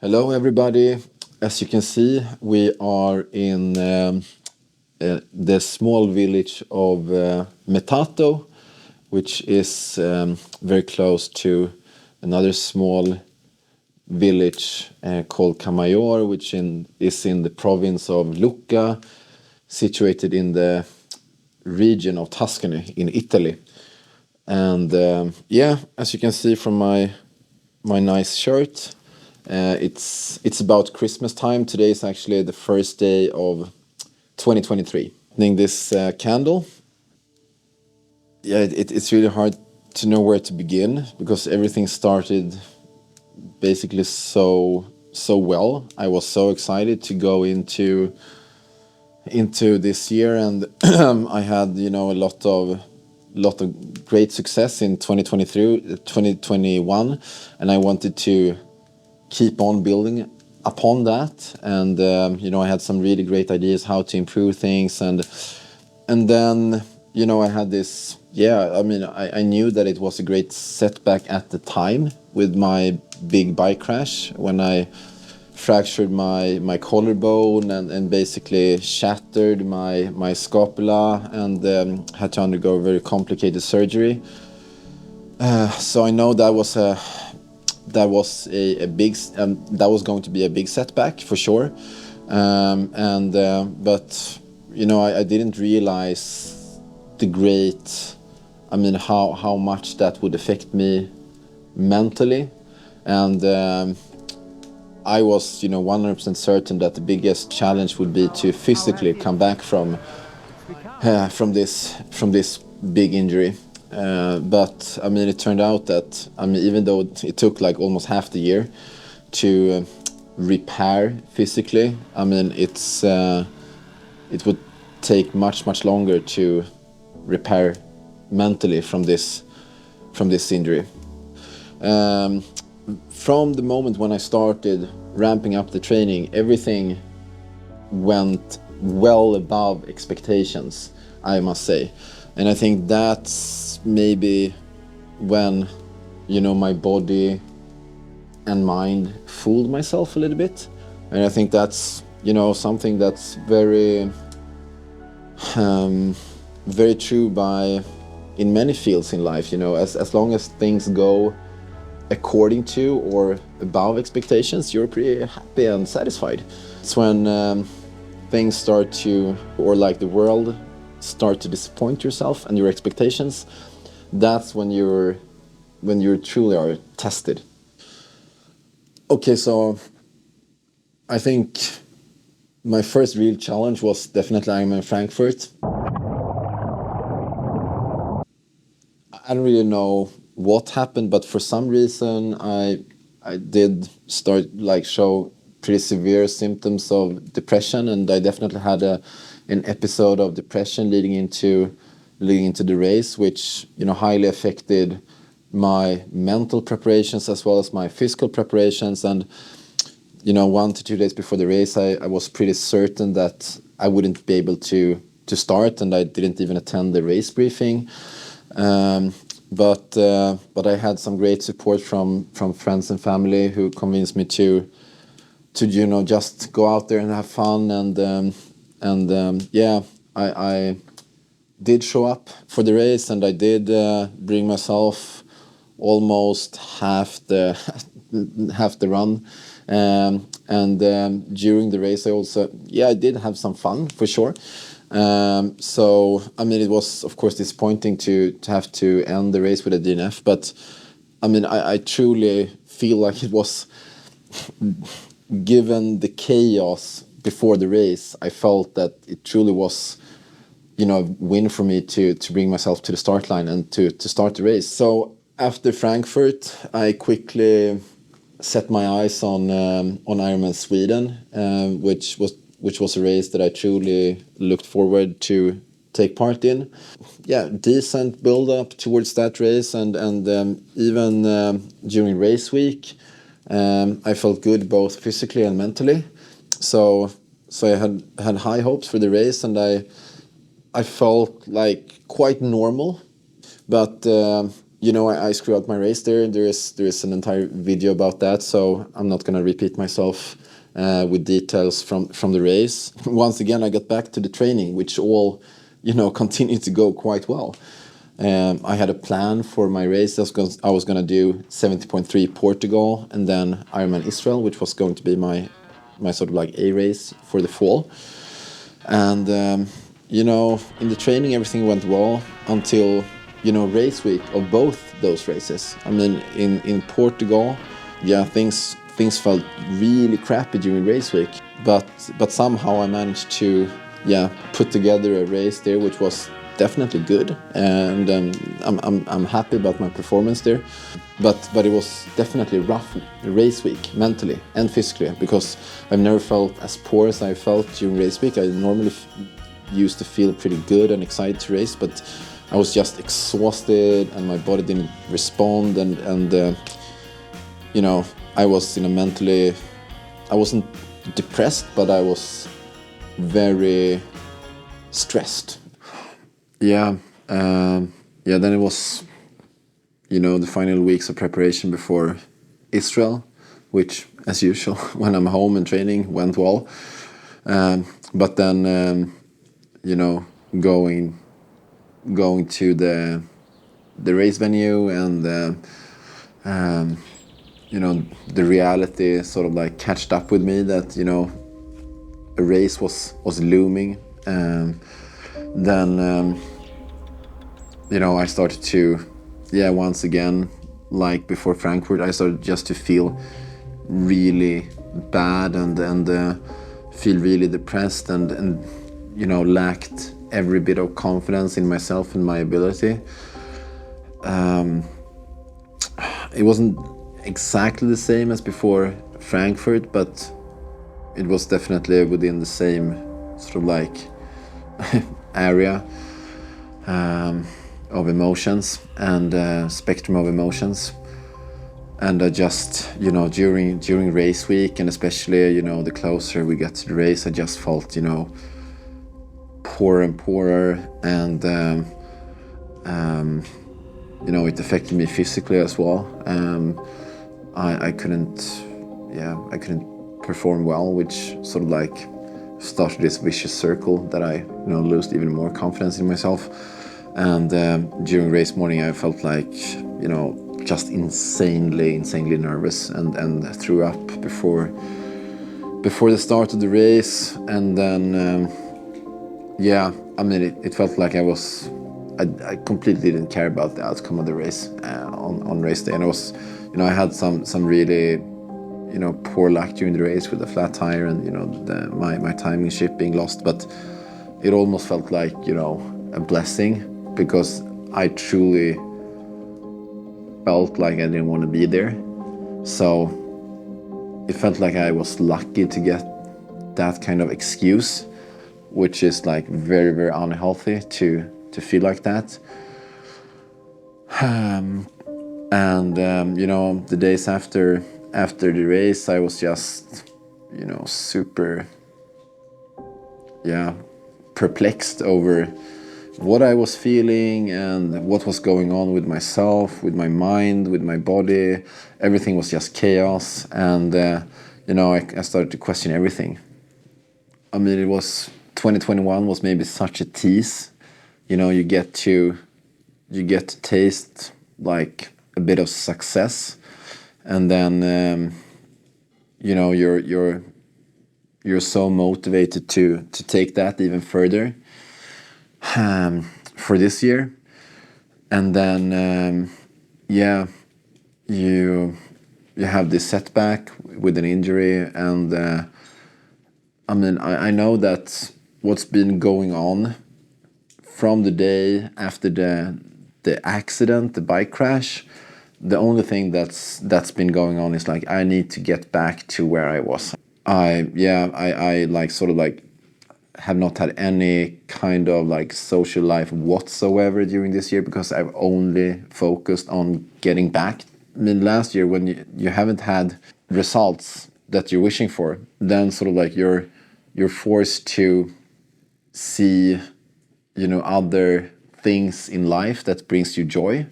Hello, everybody. As you can see, we are in the small village of Metato, which is very close to another small village called Camaiore, which is in the province of Lucca, situated in the region of Tuscany in Italy. And as you can see from my nice shirt, it's about Christmas time. Today is actually the first day of 2023. Lighting this candle, it's really hard to know where to begin because everything started basically so well. I was so excited to go into this year, and I had a lot of great success in 2021, and I wanted to keep on building upon that. And I had some really great ideas how to improve things, and then I had this. I knew that it was a great setback at the time with my big bike crash when I fractured my collarbone and basically shattered my scapula, and had to undergo a very complicated surgery. So I know that was a big that was going to be a big setback for sure. But I didn't realize how much that would affect me mentally. And I was 100% certain that the biggest challenge would be to physically come back from this big injury. But it turned out that even though it took like almost half the year to repair physically, it would take much longer to repair mentally from this injury. From the moment when I started ramping up the training, everything went well above expectations, I must say. And I think that's maybe when my body and mind fooled myself a little bit. And I think that's something that's very very true in many fields in life. As long as things go according to or above expectations, you're pretty happy and satisfied. It's when things start to, or like the world start to disappoint yourself and your expectations, that's when you truly are tested. Okay, so I think my first real challenge was definitely Ironman Frankfurt. I don't really know what happened, but for some reason I did start show pretty severe symptoms of depression, and I definitely had an episode of depression leading into the race, which highly affected my mental preparations as well as my physical preparations. And 1 to 2 days before the race, I was pretty certain that I wouldn't be able to start, and I didn't even attend the race briefing. But I had some great support from friends and family who convinced me to just go out there and have fun. I did show up for the race, and I did bring myself almost half the run. During the race, I did have some fun for sure. So it was of course disappointing to have to end the race with a DNF, but I truly feel like it was, given the chaos before the race, I felt that it truly was a win for me to bring myself to the start line and to start the race. So after Frankfurt, I quickly set my eyes on Ironman Sweden, which was a race that I truly looked forward to take part in. Yeah, decent build up towards that race, and even during race week, I felt good both physically and mentally. So I had high hopes for the race, and I felt like quite normal. But I screwed up my race there. There is an entire video about that, so I'm not gonna repeat myself with details from the race. Once again, I got back to the training, which all continued to go quite well. I had a plan for my race. I was gonna do 70.3 Portugal and then Ironman Israel, which was going to be my sort of like A race for the fall. And in the training everything went well until race week of both those races. I mean, in Portugal, things felt really crappy during race week, but somehow I managed to put together a race there which was definitely good, and I'm happy about my performance there, but it was definitely a rough race week mentally and physically, because I've never felt as poor as I felt during race week. I normally used to feel pretty good and excited to race, but I was just exhausted and my body didn't respond, and I was I wasn't depressed, but I was very stressed. Then it was the final weeks of preparation before Israel, which as usual when I'm home and training went well, but then going to the race venue, and the reality sort of like catched up with me that a race was looming. Then I started to once again, like before Frankfurt, I started just to feel really bad and feel really depressed, and lacked every bit of confidence in myself and my ability. It wasn't exactly the same as before Frankfurt, but it was definitely within the same sort of like area of emotions and spectrum of emotions. And I just during race week, and especially the closer we get to the race, I just felt poorer and poorer, and it affected me physically as well. I couldn't perform well, which sort of like started this vicious circle that I lost even more confidence in myself. And during race morning I felt like just insanely nervous, and threw up before the start of the race. And then it felt like I completely didn't care about the outcome of the race on race day. And I had some really poor luck during the race with the flat tire, and my timing shift being lost. But it almost felt like a blessing, because I truly felt like I didn't want to be there. So it felt like I was lucky to get that kind of excuse, which is like very, very unhealthy to feel like that. The days after the race, I was just super perplexed over what I was feeling and what was going on with myself, with my mind, with my body. Everything was just chaos, and I started to question everything. I mean, 2021 was maybe such a tease. You get to taste like a bit of success, and then you're so motivated to take that even further for this year. And then you have this setback with an injury, and I know that what's been going on from the day after the accident, the bike crash, the only thing that's been going on is like, I need to get back to where I was. I like sort of like have not had any kind of like social life whatsoever during this year, because I've only focused on getting back. I mean, last year when you haven't had results that you're wishing for, then sort of like you're forced to see other things in life that brings you joy.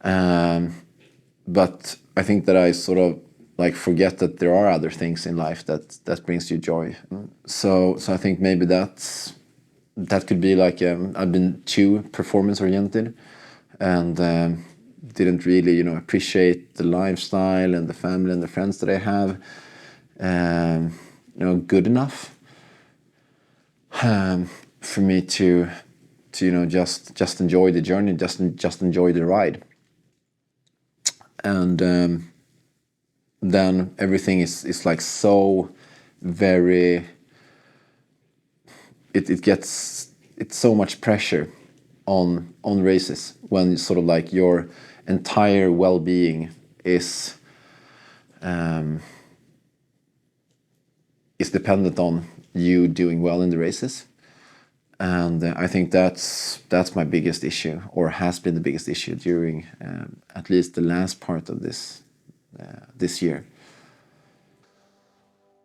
But I think that I sort of like forget that there are other things in life that brings you joy. So I think maybe that could be like I've been too performance oriented, and didn't really appreciate the lifestyle and the family and the friends that I have good enough for me to just enjoy the journey, just enjoy the ride. And then everything is like so very, it's so much pressure on races when sort of like your entire well-being is dependent on you doing well in the races. And I think that's my biggest issue, or has been the biggest issue during at least the last part of this year.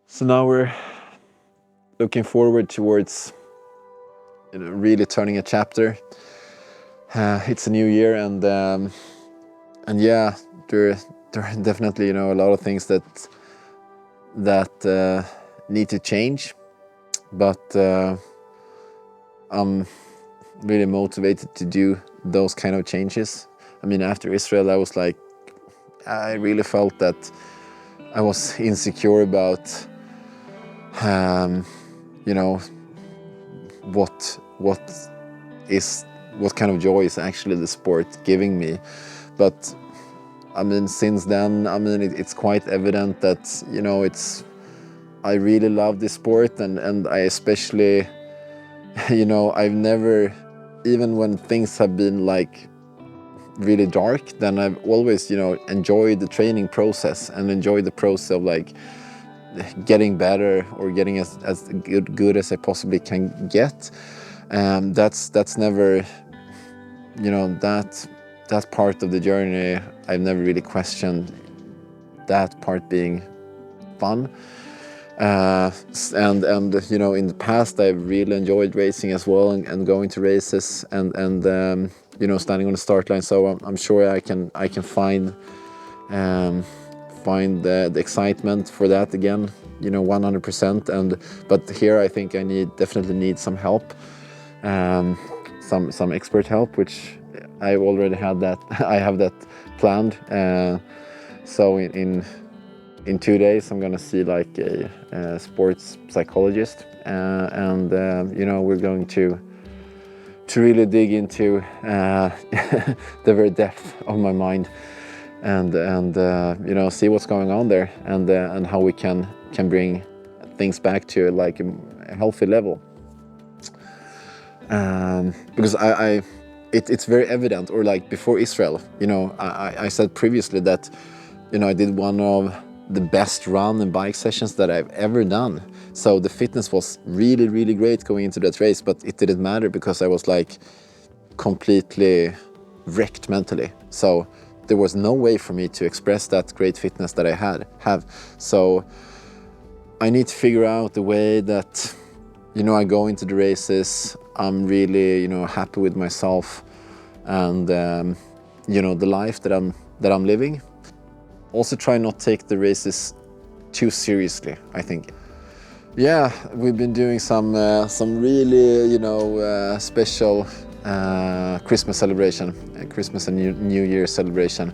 So now we're looking forward towards really turning a chapter. It's a new year, and yeah, there are definitely a lot of things that need to change, but I'm really motivated to do those kind of changes. I mean, after Israel, I really felt that I was insecure about, what kind of joy is actually the sport giving me. But I mean, since then, it's quite evident that I really love this sport, and I especially, I've never, even when things have been like really dark, then I've always enjoyed the training process and enjoyed the process of like getting better or getting as good as I possibly can get. That's never, that part of the journey, I've never really questioned that part being fun. And in the past I've really enjoyed racing as well, and going to races and standing on the start line. So I'm sure I can find the excitement for that again, 100%. But here I think I definitely need some help, some expert help, which I've already had that. I have that planned. So in 2 days I'm gonna see like a sports psychologist, and we're going to really dig into the very depth of my mind, and see what's going on there, and how we can bring things back to like a healthy level. Because it's very evident, or like before Israel, I said previously that I did one of the best run and bike sessions that I've ever done. So the fitness was really, really great going into that race, but it didn't matter because I was like completely wrecked mentally. So there was no way for me to express that great fitness that I have. So I need to figure out the way that I go into the races, I'm really happy with myself, and the life that I'm living. Also try not take the races too seriously, I think. Yeah, we've been doing some really special Christmas celebration, Christmas and New Year celebration,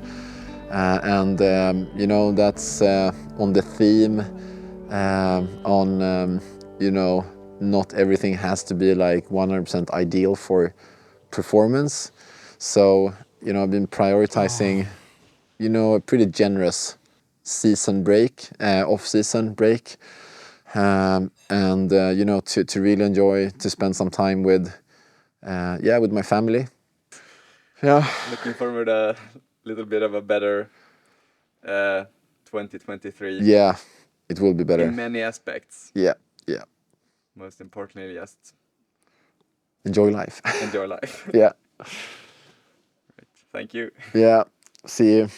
and that's on the theme on not everything has to be like 100% ideal for performance. So I've been prioritizing a pretty generous season break, off-season break, and to really enjoy, to spend some time with my family. Yeah. Looking forward a little bit of a better 2023. Yeah, it will be better. In many aspects. Yeah. Most importantly, just enjoy life. Enjoy life. Yeah. Right. Thank you. Yeah. See you.